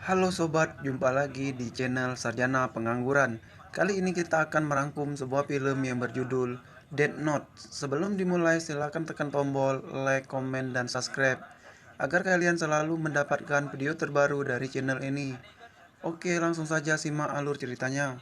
Halo sobat, jumpa lagi di channel Sarjana Pengangguran. Kali ini kita akan merangkum sebuah film yang berjudul Death Note. Sebelum dimulai, silakan tekan tombol like, komen, dan subscribe agar kalian selalu mendapatkan video terbaru dari channel ini. Oke, langsung saja simak alur ceritanya.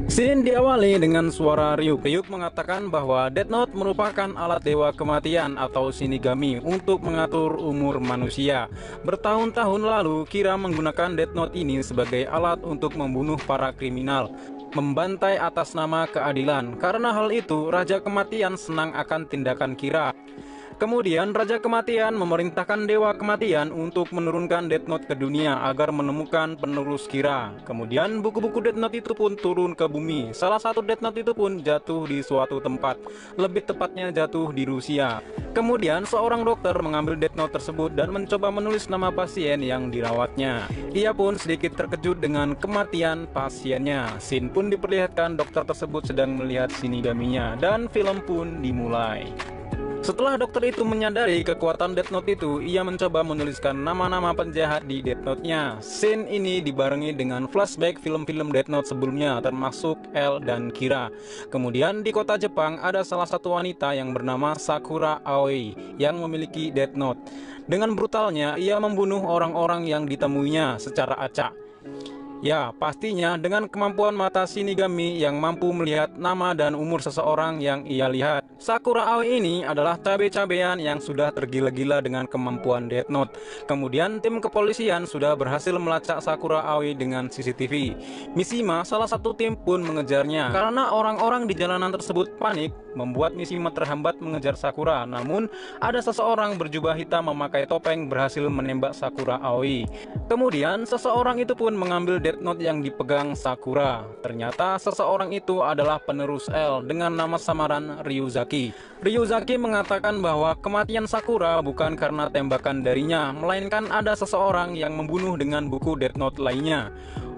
Scene diawali dengan suara Ryuk. Ryuk mengatakan bahwa Death Note merupakan alat dewa kematian atau Shinigami untuk mengatur umur manusia. Bertahun-tahun lalu, Kira menggunakan Death Note ini sebagai alat untuk membunuh para kriminal, membantai atas nama keadilan. Karena hal itu, Raja Kematian senang akan tindakan Kira. Kemudian Raja Kematian memerintahkan Dewa Kematian untuk menurunkan Death Note ke dunia agar menemukan penerus Kira. Kemudian buku-buku Death Note itu pun turun ke bumi. Salah satu Death Note itu pun jatuh di suatu tempat, lebih tepatnya jatuh di Rusia. Kemudian seorang dokter mengambil Death Note tersebut dan mencoba menulis nama pasien yang dirawatnya. Ia pun sedikit terkejut dengan kematian pasiennya. Scene pun diperlihatkan dokter tersebut sedang melihat Shinigaminya dan film pun dimulai. Setelah dokter itu menyadari kekuatan Death Note itu, ia mencoba menuliskan nama-nama penjahat di Death Note-nya. Scene ini dibarengi dengan flashback film-film Death Note sebelumnya, termasuk L dan Kira. Kemudian di kota Jepang ada salah satu wanita yang bernama Sakura Aoi yang memiliki Death Note. Dengan brutalnya, ia membunuh orang-orang yang ditemuinya secara acak. Ya, pastinya dengan kemampuan mata Shinigami yang mampu melihat nama dan umur seseorang yang ia lihat. Sakura Aoi ini adalah cabe-cabean yang sudah tergila-gila dengan kemampuan Death Note. Kemudian tim kepolisian sudah berhasil melacak Sakura Aoi dengan CCTV. Mishima, salah satu tim pun mengejarnya. Karena orang-orang di jalanan tersebut panik, membuat Mishima terhambat mengejar Sakura. Namun, ada seseorang berjubah hitam memakai topeng berhasil menembak Sakura Aoi. Kemudian, seseorang itu pun mengambil Death Note yang dipegang Sakura. Ternyata seseorang itu adalah penerus L dengan nama samaran Ryuzaki. Ryuzaki mengatakan bahwa kematian Sakura bukan karena tembakan darinya, melainkan ada seseorang yang membunuh dengan buku Death Note lainnya.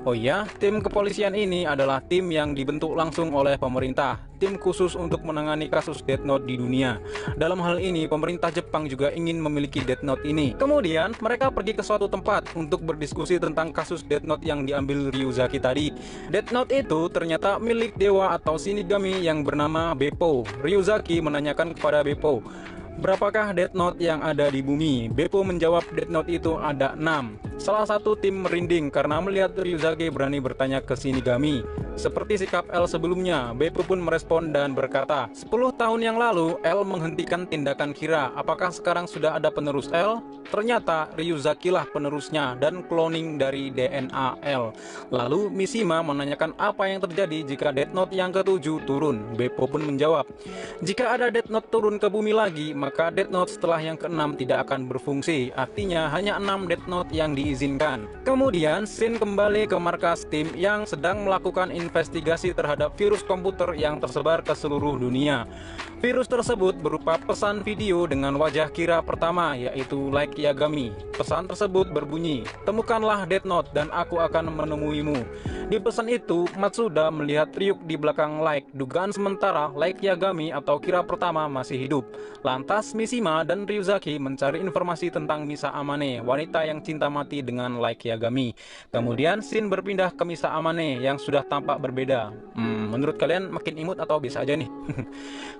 Oh ya, tim kepolisian ini adalah tim yang dibentuk langsung oleh pemerintah, tim khusus untuk menangani kasus Death Note di dunia. Dalam hal ini, pemerintah Jepang juga ingin memiliki Death Note ini. Kemudian, mereka pergi ke suatu tempat untuk berdiskusi tentang kasus Death Note yang diambil Ryuzaki tadi. Death Note itu ternyata milik dewa atau Shinigami yang bernama Beppo. Ryuzaki menanyakan kepada Beppo, berapakah Death Note yang ada di bumi? Beppo menjawab Death Note itu ada 6. Salah satu tim merinding karena melihat Ryuzaki berani bertanya ke Shinigami. Seperti sikap L sebelumnya, Beppo pun merespon dan berkata, 10 tahun yang lalu L menghentikan tindakan Kira. Apakah sekarang sudah ada penerus L? Ternyata Ryuzaki lah penerusnya dan cloning dari DNA L. Lalu Mishima menanyakan apa yang terjadi jika Death Note yang ke-7 turun. Beppo pun menjawab, jika ada Death Note turun ke bumi lagi, maka Death Note setelah yang ke-6 tidak akan berfungsi. Artinya hanya 6 Death Note yang diizinkan. Kemudian scene kembali ke markas tim yang sedang melakukan investigasi terhadap virus komputer yang tersebar ke seluruh dunia. Virus tersebut berupa pesan video dengan wajah Kira pertama, yaitu Light Yagami. Pesan tersebut berbunyi, temukanlah Death Note dan aku akan menemuimu. Di pesan itu, Matsuda melihat Ryuk di belakang Light. Dugaan sementara Light Yagami atau Kira pertama masih hidup. Lantas Mishima dan Ryuzaki mencari informasi tentang Misa Amane, wanita yang cinta mati dengan Light Yagami. Kemudian scene berpindah ke Misa Amane yang sudah tampak berbeda. Menurut kalian makin imut atau bisa aja nih?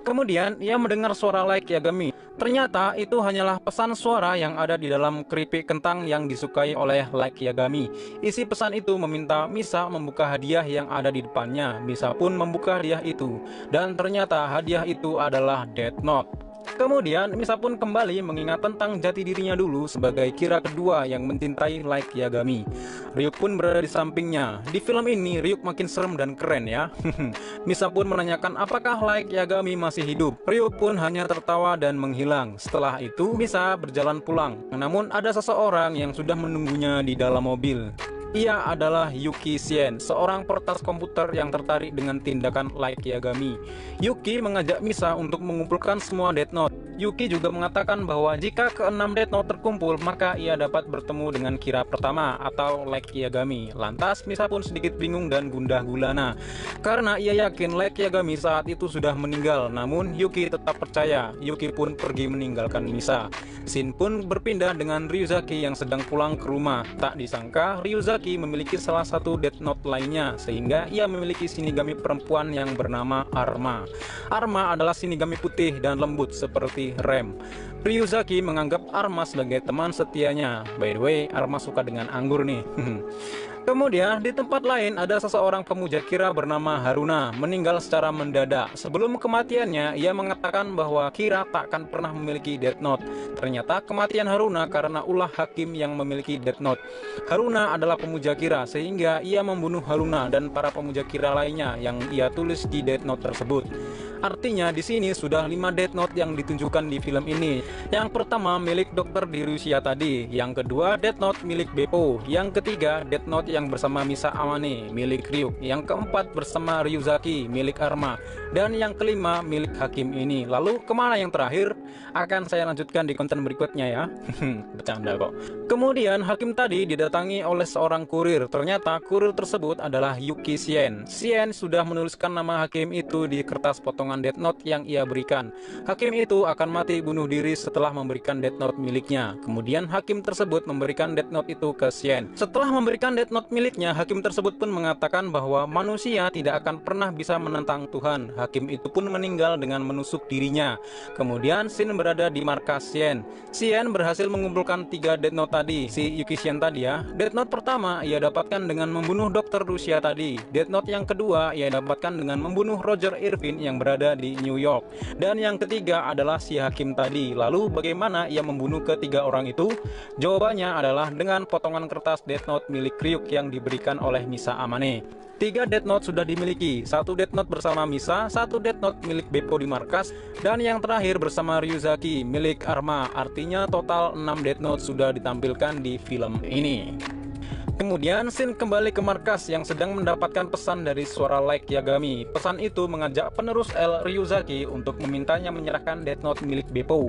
Kemudian ia mendengar suara Light Yagami. Ternyata itu hanyalah pesan suara yang ada di dalam keripik kentang yang disukai oleh Light Yagami. Isi pesan itu meminta Misa membuka hadiah yang ada di depannya. Misa pun membuka hadiah itu, dan ternyata hadiah itu adalah Death Note. Kemudian Misa pun kembali mengingat tentang jati dirinya dulu sebagai Kira kedua yang mencintai Light Yagami. Ryuk pun berada di sampingnya. Di film ini Ryuk makin serem dan keren ya. Misa pun menanyakan apakah Light Yagami masih hidup. Ryuk pun hanya tertawa dan menghilang. Setelah itu Misa berjalan pulang. Namun ada seseorang yang sudah menunggunya di dalam mobil. Ia adalah Yuki Sien, seorang peretas komputer yang tertarik dengan tindakan Light Yagami. Yuki mengajak Misa untuk mengumpulkan semua Death Note. Yuki juga mengatakan bahwa jika keenam Death Note terkumpul, maka ia dapat bertemu dengan Kira pertama atau Light Yagami. Lantas Misa pun sedikit bingung dan gundah gulana, karena ia yakin Light Yagami saat itu sudah meninggal. Namun Yuki tetap percaya. Yuki pun pergi meninggalkan Misa. Shin pun berpindah dengan Ryuzaki yang sedang pulang ke rumah. Tak disangka Ryuzaki memiliki salah satu Death Note lainnya, sehingga ia memiliki Shinigami perempuan yang bernama Arma. Arma adalah Shinigami putih dan lembut seperti Rem. Ryuzaki menganggap Arma sebagai teman setianya. By the way, Arma suka dengan anggur nih. Kemudian di tempat lain ada seseorang pemuja Kira bernama Haruna meninggal secara mendadak. Sebelum kematiannya, ia mengatakan bahwa Kira tak akan pernah memiliki Death Note. Ternyata kematian Haruna karena ulah hakim yang memiliki Death Note. Haruna adalah pemuja Kira, sehingga ia membunuh Haruna dan para pemuja Kira lainnya yang ia tulis di Death Note tersebut. Artinya di sini sudah 5 Death Note yang ditunjukkan di film ini. Yang pertama milik dokter di Rusia tadi, yang kedua Death Note milik Beppo, yang ketiga Death Note yang bersama Misa Amane milik Ryuk, yang keempat bersama Ryuzaki milik Arma, dan yang kelima milik hakim ini. Lalu kemana yang terakhir? Akan saya lanjutkan di konten berikutnya ya. Bercanda kok. Kemudian hakim tadi didatangi oleh seorang kurir. Ternyata kurir tersebut adalah Yuki Sien. Sien sudah menuliskan nama hakim itu di kertas potongan Death Note yang ia berikan. Hakim itu akan mati bunuh diri setelah memberikan Death Note miliknya. Kemudian hakim tersebut memberikan Death Note itu ke Sien. Setelah memberikan Death Note miliknya, hakim tersebut pun mengatakan bahwa manusia tidak akan pernah bisa menentang Tuhan. Hakim itu pun meninggal dengan menusuk dirinya. Kemudian Shin berada di markas Sien. Sien berhasil mengumpulkan 3 Death Note tadi, si Yuki Sien tadi ya. Death Note pertama ia dapatkan dengan membunuh dokter Rusia tadi. Death Note yang kedua ia dapatkan dengan membunuh Roger Irvin yang berada di New York. Dan yang ketiga adalah si hakim tadi. Lalu bagaimana ia membunuh ketiga orang itu? Jawabannya adalah dengan potongan kertas Death Note milik Ryuk yang diberikan oleh Misa Amane. 3 Death Note sudah dimiliki, 1 Death Note bersama Misa, 1 Death Note milik Beppo di markas, dan yang terakhir bersama Ryuzaki milik Arma. Artinya total 6 Death Note sudah ditampilkan di film ini. Kemudian Shin kembali ke markas yang sedang mendapatkan pesan dari suara Light Yagami. Pesan itu mengajak penerus L Ryuzaki untuk memintanya menyerahkan Death Note milik Beppo.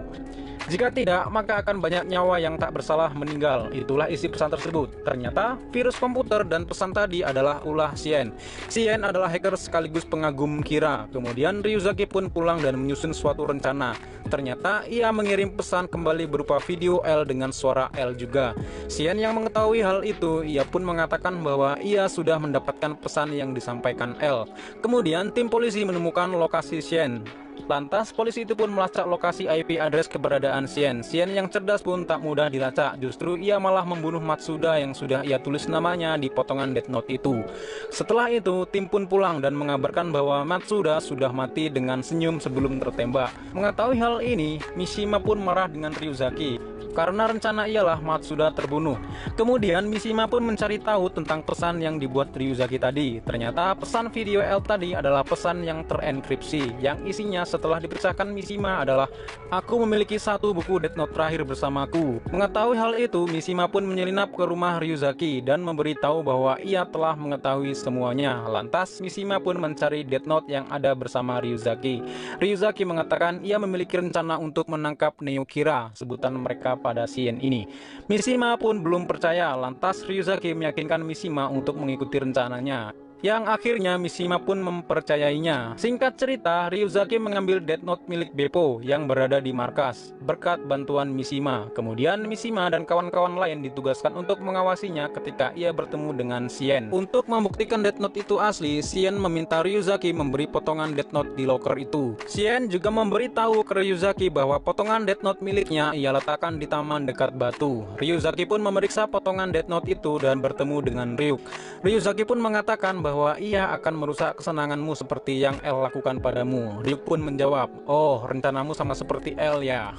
Jika tidak, maka akan banyak nyawa yang tak bersalah meninggal. Itulah isi pesan tersebut. Ternyata virus komputer dan pesan tadi adalah ulah Sien. Sien adalah hacker sekaligus pengagum Kira. Kemudian Ryuzaki pun pulang dan menyusun suatu rencana. Ternyata ia mengirim pesan kembali berupa video L dengan suara L juga. Sien yang mengetahui hal itu, ia pun mengatakan bahwa ia sudah mendapatkan pesan yang disampaikan L. Kemudian tim polisi menemukan lokasi Sien. Lantas polisi itu pun melacak lokasi IP address keberadaan Sien. Sien yang cerdas pun tak mudah dilacak. Justru ia malah membunuh Matsuda yang sudah ia tulis namanya di potongan Death Note itu. Setelah itu tim pun pulang dan mengabarkan bahwa Matsuda sudah mati dengan senyum sebelum tertembak. Mengetahui hal ini, Mishima pun marah dengan Ryuzaki karena rencana ialah Matsuda terbunuh. Kemudian Mishima pun mencari tahu tentang pesan yang dibuat Ryuzaki tadi. Ternyata pesan video L tadi adalah pesan yang terenkripsi, yang isinya setelah dipecahkan Mishima adalah, "Aku memiliki 1 buku Death Note terakhir bersamaku." Mengetahui hal itu, Mishima pun menyelinap ke rumah Ryuzaki dan memberitahu bahwa ia telah mengetahui semuanya. Lantas Mishima pun mencari Death Note yang ada bersama Ryuzaki. Ryuzaki mengatakan ia memiliki rencana untuk menangkap Neo Kira, sebutan mereka pada Sien ini. Mishima pun belum percaya. Lantas Ryuzaki meyakinkan Mishima untuk mengikuti rencananya, yang akhirnya Mishima pun mempercayainya. Singkat cerita, Ryuzaki mengambil Death Note milik Beppo yang berada di markas berkat bantuan Mishima. Kemudian Mishima dan kawan-kawan lain ditugaskan untuk mengawasinya ketika ia bertemu dengan Sien. Untuk membuktikan Death Note itu asli, Sien meminta Ryuzaki memberi potongan Death Note di locker itu. Sien juga memberitahu ke Ryuzaki bahwa potongan Death Note miliknya ia letakkan di taman dekat batu. Ryuzaki pun memeriksa potongan Death Note itu dan bertemu dengan Ryuk. Ryuzaki pun mengatakan bahwa ia akan merusak kesenanganmu seperti yang L lakukan padamu. Ryuk pun menjawab, "Oh, rencanamu sama seperti L ya."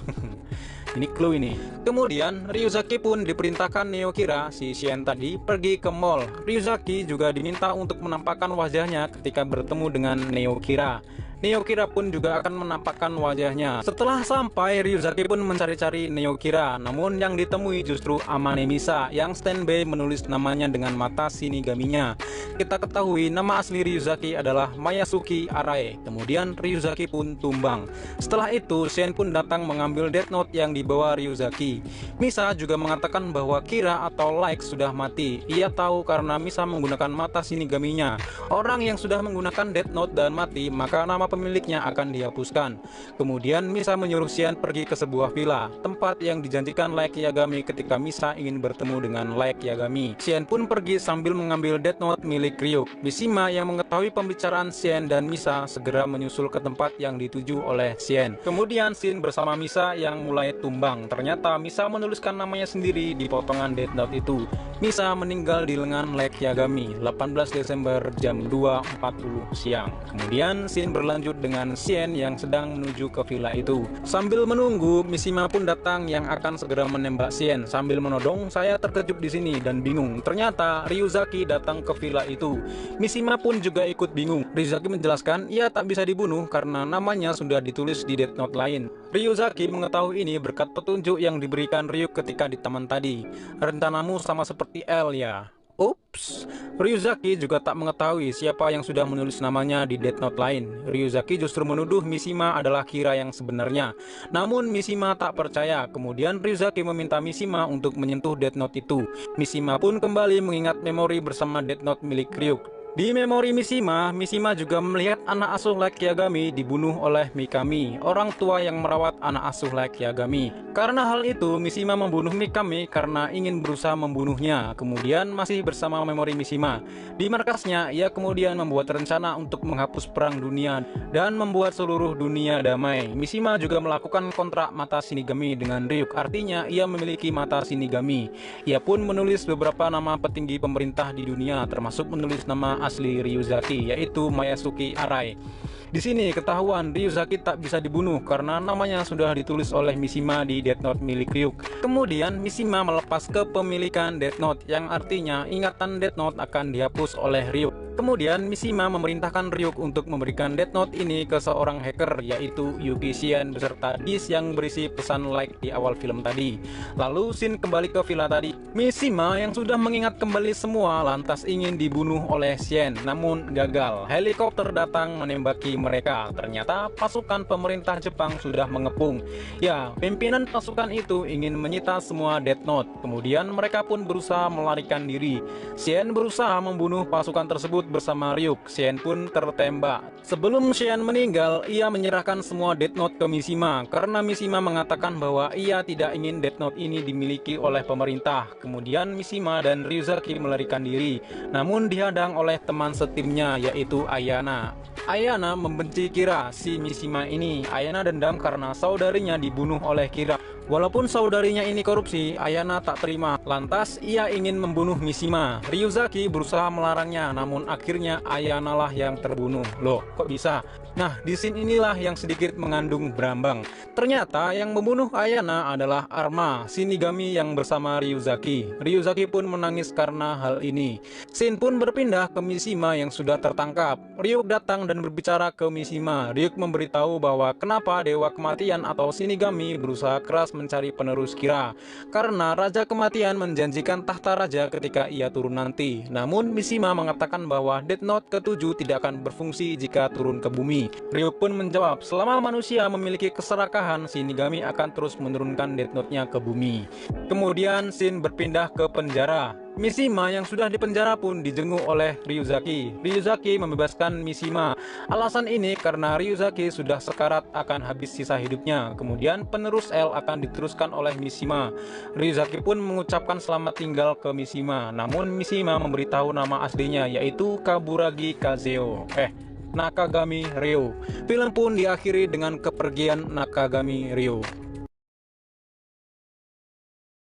Ini clue ini. Kemudian Ryuzaki pun diperintahkan Neo Kira, si Sien tadi, pergi ke mall. Ryuzaki juga diminta untuk menampakkan wajahnya ketika bertemu dengan Neo Kira. Neo Kira pun juga akan menampakkan wajahnya. Setelah sampai, Ryuzaki pun mencari-cari Neo Kira, namun yang ditemui justru Amane Misa yang standby menulis namanya dengan mata Shinigaminya. Kita ketahui nama asli Ryuzaki adalah Mayasuki Arae. Kemudian Ryuzaki pun tumbang. Setelah itu Shen pun datang mengambil Death Note yang dibawa Ryuzaki. Misa juga mengatakan bahwa Kira atau Light sudah mati. Ia tahu karena Misa menggunakan mata Shinigaminya. Orang yang sudah menggunakan Death Note dan mati, maka nama pemiliknya akan dihapuskan. Kemudian Misa menyuruh Shen pergi ke sebuah villa, tempat yang dijanjikan Light Yagami ketika Misa ingin bertemu dengan Light Yagami. Shen pun pergi sambil mengambil Death Note milik Ryuk. Mishima yang mengetahui pembicaraan Shen dan Misa segera menyusul ke tempat yang dituju oleh Shen. Kemudian Shen bersama Misa yang mulai tumbang. Ternyata Misa menuliskan namanya sendiri di potongan Death Note itu. Misa meninggal di lengan Light Yagami 18 Desember jam 2.40 siang. Kemudian Shen berlanjut dengan Shen yang sedang menuju ke villa itu. Sambil menunggu, Mishima pun datang yang akan segera menembak Shen. Sambil menodong, saya terkejut di sini dan bingung. Ternyata Ryuzaki datang ke villa itu. Mishima pun juga ikut bingung. Ryuzaki menjelaskan ia tak bisa dibunuh karena namanya sudah ditulis di Death Note lain. Ryuzaki mengetahui ini berkat petunjuk yang diberikan Ryuk ketika di taman tadi. Rencanamu sama seperti L ya. Ups, Ryuzaki juga tak mengetahui siapa yang sudah menulis namanya di Death Note lain. Ryuzaki justru menuduh Mishima adalah Kira yang sebenarnya. Namun Mishima tak percaya. Kemudian Ryuzaki meminta Mishima untuk menyentuh Death Note itu. Mishima pun kembali mengingat memori bersama Death Note milik Ryuk. Di memori Mishima juga melihat anak asuh Light Yagami dibunuh oleh Mikami, orang tua yang merawat anak asuh Light Yagami. Karena hal itu, Mishima membunuh Mikami karena ingin berusaha membunuhnya. Kemudian masih bersama memori Mishima, di markasnya ia kemudian membuat rencana untuk menghapus perang dunia dan membuat seluruh dunia damai. Mishima juga melakukan kontrak mata Shinigami dengan Ryuk, artinya ia memiliki mata Shinigami. Ia pun menulis beberapa nama petinggi pemerintah di dunia, termasuk menulis nama asli Ryuzaki, yaitu Mayasuki Arae. Di sini ketahuan Ryuzaki tak bisa dibunuh karena namanya sudah ditulis oleh Mishima di Death Note milik Ryuk. Kemudian Mishima melepas kepemilikan Death Note, yang artinya ingatan Death Note akan dihapus oleh Ryuk. Kemudian Mishima memerintahkan Ryuk untuk memberikan Death Note ini ke seorang hacker, yaitu Yuki Shion, beserta disk yang berisi pesan like di awal film tadi. Lalu Shin kembali ke villa tadi. Mishima yang sudah mengingat kembali semua lantas ingin dibunuh oleh Shin, namun gagal. Helikopter datang menembaki mereka. Ternyata pasukan pemerintah Jepang sudah mengepung. Ya, pimpinan pasukan itu ingin menyita semua Death Note. Kemudian mereka pun berusaha melarikan diri. Shin berusaha membunuh pasukan tersebut bersama Ryuk. Shin pun tertembak. Sebelum Shin meninggal, ia menyerahkan semua Death Note ke Mishima karena Mishima mengatakan bahwa ia tidak ingin Death Note ini dimiliki oleh pemerintah. Kemudian Mishima dan Ryuzaki melarikan diri, namun dihadang oleh teman setimnya, yaitu Ayana. Ayana membenci Kira, si Mishima ini. Ayana dendam karena saudarinya dibunuh oleh Kira. Walaupun saudarinya ini korupsi, Ayana tak terima. Lantas ia ingin membunuh Mishima. Ryuzaki berusaha melarangnya, namun akhirnya Ayana lah yang terbunuh. Loh, kok bisa? Nah, di scene inilah yang sedikit mengandung berambang. Ternyata yang membunuh Ayana adalah Arma, Shinigami yang bersama Ryuzaki. Ryuzaki pun menangis karena hal ini. Shin pun berpindah ke Mishima yang sudah tertangkap. Ryuk datang dan berbicara ke Mishima. Ryuk memberitahu bahwa kenapa Dewa Kematian atau Shinigami berusaha keras mencari penerus Kira, karena Raja Kematian menjanjikan tahta raja ketika ia turun nanti. Namun Mishima mengatakan bahwa Death Note ke-7 tidak akan berfungsi jika turun ke bumi. Ryuk pun menjawab, selama manusia memiliki keserakahan, Shinigami akan terus menurunkan Death Note-nya ke bumi. Kemudian Shin berpindah ke penjara. Mishima yang sudah dipenjara pun dijenguk oleh Ryuzaki. Ryuzaki membebaskan Mishima. Alasan ini karena Ryuzaki sudah sekarat akan habis sisa hidupnya. Kemudian penerus L akan diteruskan oleh Mishima. Ryuzaki pun mengucapkan selamat tinggal ke Mishima. Namun Mishima memberitahu nama aslinya, yaitu Kaburagi Kazeo. Nakagami Ryo. Film pun diakhiri dengan kepergian Nakagami Ryo.